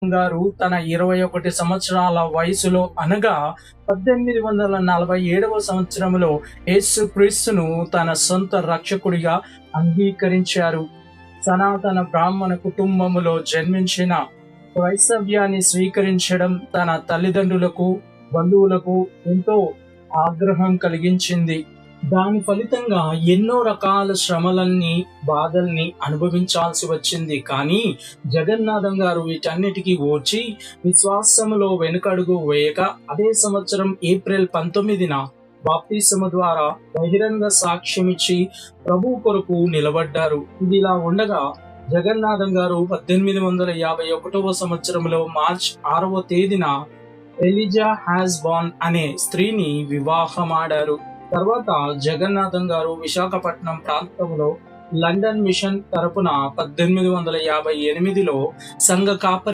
గారు తన 21 సంవత్సరాల వయసులో అనగా 1847 సంవత్సరంలో యేసుక్రీస్తును తన సొంత రక్షకుడిగా అంగీకరించారు. సనాతన బ్రాహ్మణ కుటుంబములో జన్మించిన క్రైస్తవ్యాన్ని స్వీకరించడం తన తల్లిదండ్రులకు, బంధువులకు ఎంతో ఆగ్రహం కలిగించింది. దాని ఫలితంగా ఎన్నో రకాల శ్రమలన్నీ, బాధల్ని అనుభవించాల్సి వచ్చింది. కానీ జగన్నాథం గారు వీటన్నిటికీ ఓర్చి విశ్వాసములో వెనుకడుగు వేయక అదే సంవత్సరం ఏప్రిల్ 19న బాప్తిసము ద్వారా బహిరంగ సాక్ష్యమిచ్చి ప్రభువు కొరకు నిలబడ్డారు. ఇదిలా ఉండగా జగన్నాథం గారు 1851 సంవత్సరంలో మార్చ్ 6వ తేదీన ఎలిజా హాస్బాన్ అనే స్త్రీని వివాహమాడారు. తర్వాత జగన్నాథం గారు విశాఖపట్నం ప్రాంతంలో లండన్ మిషన్ తరపున 1858లో సంఘ కాపరి